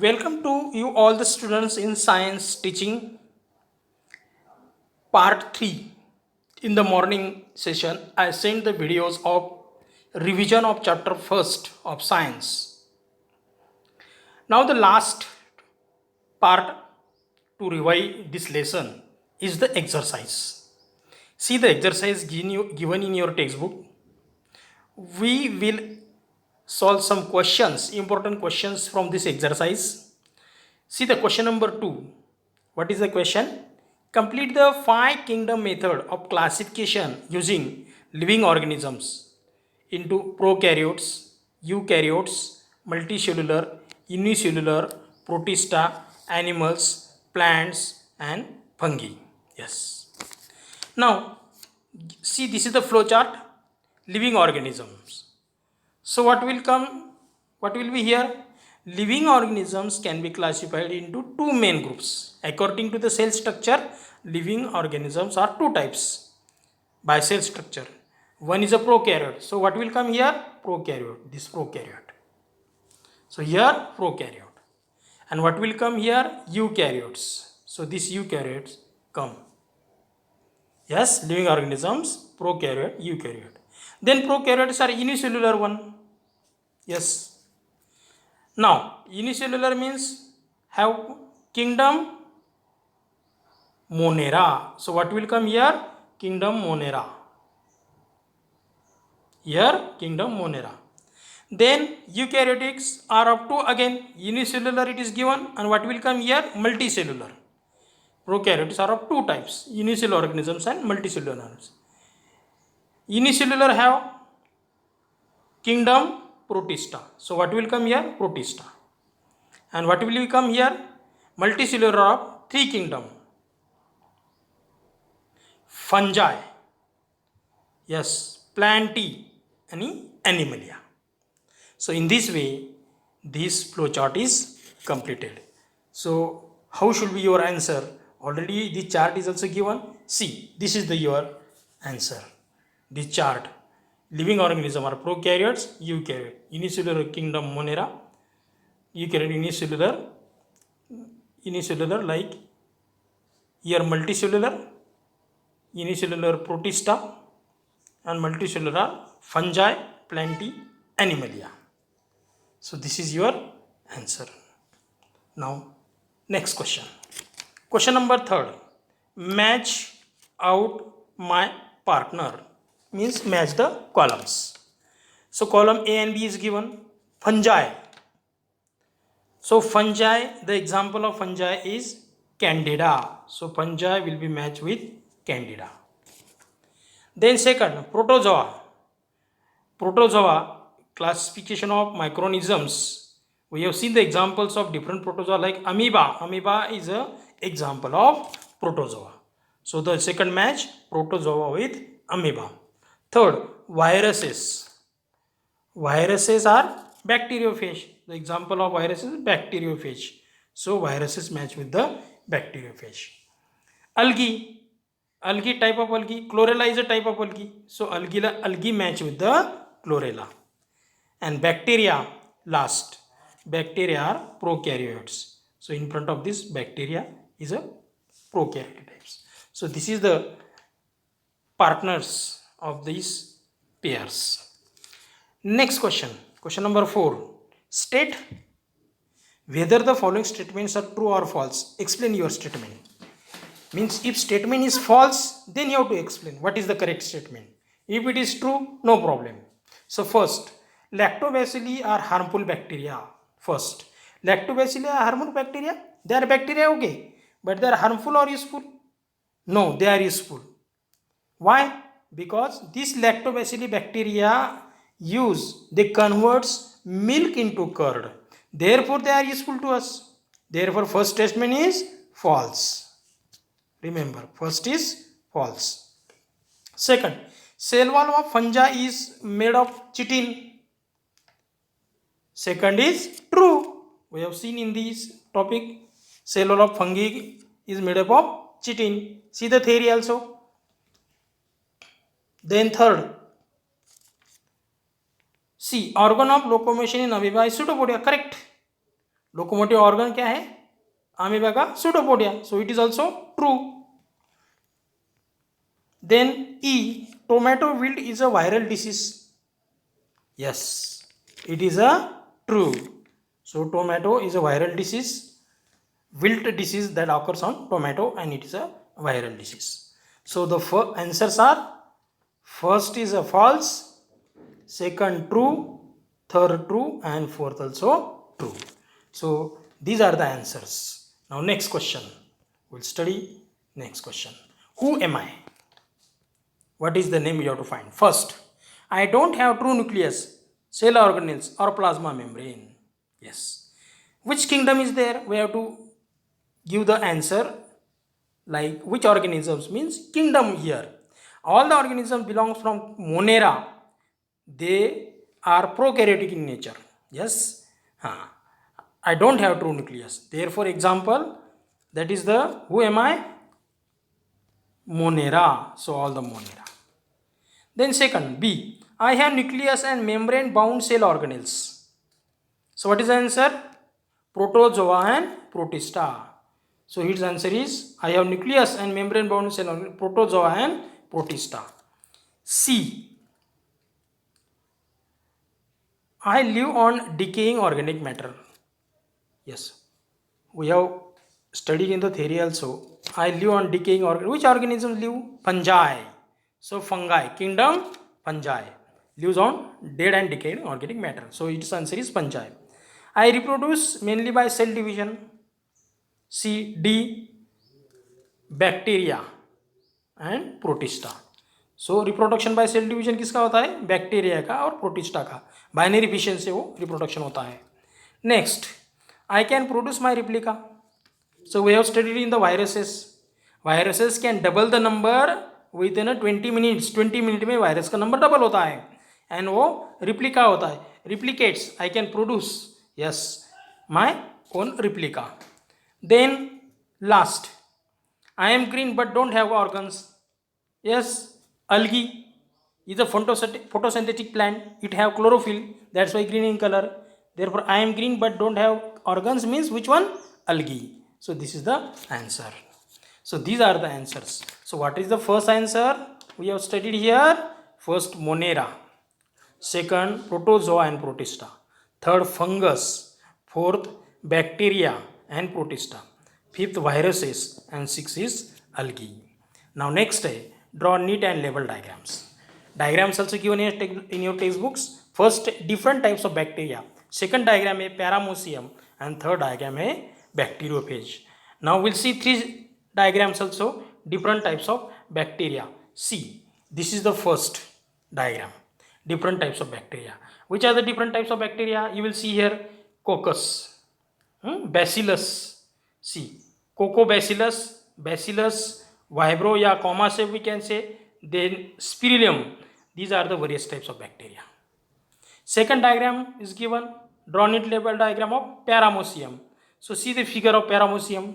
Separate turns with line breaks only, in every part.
Welcome to you all the students in science teaching part 3. In the morning session, I sent the videos of revision of chapter 1st of science. Now the last part to revise this lesson is the exercise. See the exercise given in your textbook. We will solve some questions, important questions from this exercise. See the question number 2. What is the question? Complete the 5 kingdom method of classification using living organisms into prokaryotes, eukaryotes, multicellular, unicellular, protista, animals, plants, and fungi. Yes. Now, see, this is the flow chart. Living organisms. So what will be here? Living organisms can be classified into two main groups. According to the cell structure, living organisms are two types by cell structure. One is a prokaryote. So what will come here? Prokaryote, this prokaryote. So here prokaryote. And what will come here? Eukaryotes. So these eukaryotes come. Yes, living organisms, prokaryote, eukaryote. Then prokaryotes are unicellular one. Yes. Now, unicellular means have kingdom Monera. So, what will come here? Kingdom Monera. Here, kingdom Monera. Then, eukaryotics are up to again unicellular it is given, and what will come here? Multicellular. Prokaryotes are of two types, unicellular organisms and multicellular organisms. Unicellular have kingdom Protista. So, what will come here? Protista. And what will come here? Multicellular of three kingdom. Fungi. Yes, plantae and animalia. So in this way, this flow chart is completed. So how should be your answer? Already the chart is also given. See, this is your answer. This chart. Living organism are prokaryotes, eukaryote. Unicellular kingdom Monera. Eukaryote unicellular like here multicellular, unicellular protista, and multicellular fungi, plantae, animalia. So this is your answer. Now next question. Question number 3. Match out my partner means match the columns. So column A and B is given. Fungi. So fungi, the example of fungi is Candida. So fungi will be matched with Candida. Then second, protozoa. Protozoa, classification of microorganisms. We have seen the examples of different protozoa like amoeba. Amoeba is an example of protozoa. So the second match, protozoa with amoeba. Third, viruses. Viruses are bacteriophage. The example of virus is bacteriophage. So viruses match with the bacteriophage. Algae. Algae type of algae. Chlorella is a type of algae. So algae match with the chlorella. And bacteria last. Bacteria are prokaryotes. So in front of this bacteria is a prokaryote types. So this is the partners of these pairs. Next question. Question number 4. State whether the following statements are true or false. Explain your statement. Means if statement is false, then you have to explain what is the correct statement. If it is true, no problem. So first, lactobacilli are harmful bacteria. First, lactobacilli are harmful bacteria. They are bacteria, okay, but they are harmful or useful? No, they are useful. Why? Because this lactobacilli bacteria they converts milk into curd. Therefore, they are useful to us. Therefore, first statement is false. Remember, first is false. Second, cell wall of fungi is made of chitin. Second is true. We have seen in this topic, cell wall of fungi is made up of chitin. See the theory also. Then third, see, organ of locomotion in amoeba is pseudopodia. Correct. Locomotive organ क्या है? Amoeba का pseudopodia, so it is also true. Then E, tomato wilt is a viral disease. Yes, it is a true. So tomato is a viral disease, wilt disease that occurs on tomato, and it is a viral disease. So the answers are: first is a false, second true, third true, and fourth also true. So these are the answers. Now next question, we'll study next question. Who am I? What is the name you have to find? First, I don't have true nucleus, cell organelles, or plasma membrane. Yes. Which kingdom is there? We have to give the answer like which organisms means kingdom here. All the organisms belong from Monera. They are prokaryotic in nature. Yes. I don't have true nucleus. Therefore, example, that is the who am I? Monera. So all the Monera. Then second, B, I have nucleus and membrane bound cell organelles. So what is the answer? Protozoa and Protista. So its answer is I have nucleus and membrane bound cell organelles, Protozoa and Protista. C, I live on decaying organic matter. Yes, we have studied in the theory also. I live on decaying organ. Which organisms live? Fungi. So fungi, kingdom fungi, lives on dead and decayed organic matter. So its answer is fungi. I reproduce mainly by cell division. C, D, bacteria and protista. So reproduction by cell division किसका होता है? Bacteria का और protista का. Binary fission से वो reproduction होता है. Next, I can produce my replica. So we have studied in the viruses. Viruses can double the number within a 20 minutes. 20 minute में वायरस का नंबर डबल होता है एंड वो रिप्लिका होता है, replicates. I can produce, yes, my own replica. Then last, I am green but don't have organs. Yes, algae is a photosynthetic plant. It have chlorophyll, that's why green in color. Therefore I am green but don't have organs means which one? Algae. So this is the answer. So these are the answers. So what is the first answer we have studied here? First, Monera. Second, Protozoa and Protista. Third, fungus. Fourth, bacteria and Protista. Fifth, viruses. And sixth is algae. Now next, draw neat and label diagrams. Diagrams also given in your textbooks. First, different types of bacteria. Second diagram is Paramecium. And third diagram is bacteriophage. Now we'll see three diagrams also, different types of bacteria. See, this is the first diagram, different types of bacteria. Which are the different types of bacteria? You will see here coccus, bacillus. See, cocobacillus, bacillus, vibrio या comma से we can say. Then spirillum. These are the various types of bacteria. Second diagram is given, draw neat label diagram of Paramecium. So see the figure of Paramecium.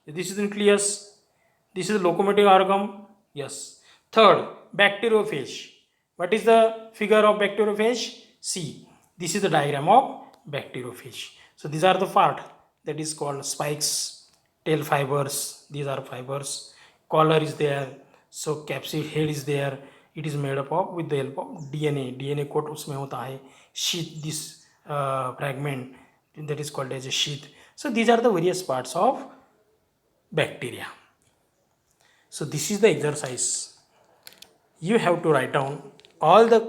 This is the nucleus. This is the locomotive organ. Yes. Third, bacteriophage. What is the figure of bacteriophage? See, this is the diagram of bacteriophage. So these are the part that is called spikes, tail fibers. These are fibers. Collar is there. So capsid head is there. It is made up of with the help of DNA. DNA coat उसमें होता है. Sheath, this fragment that is called as a sheath. So these are the various parts of bacteria. So this is the exercise. You have to write down all the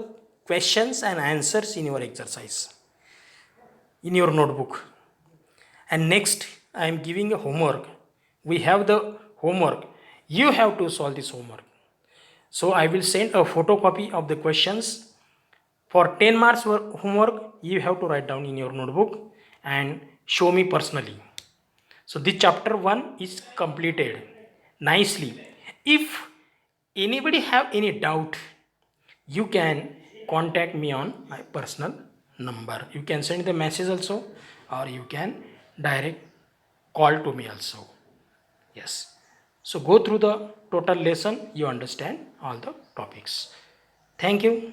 questions and answers in your exercise in your notebook. And next, I am giving a homework. We have the homework. You have to solve this homework. So I will send a photocopy of the questions. For 10 marks homework, you have to write down in your notebook and show me personally. So this chapter 1 is completed nicely. If anybody have any doubt, you can contact me on my personal number. You can send the message also, or you can direct call to me also. Yes. So go through the total lesson, you understand all the topics. Thank you.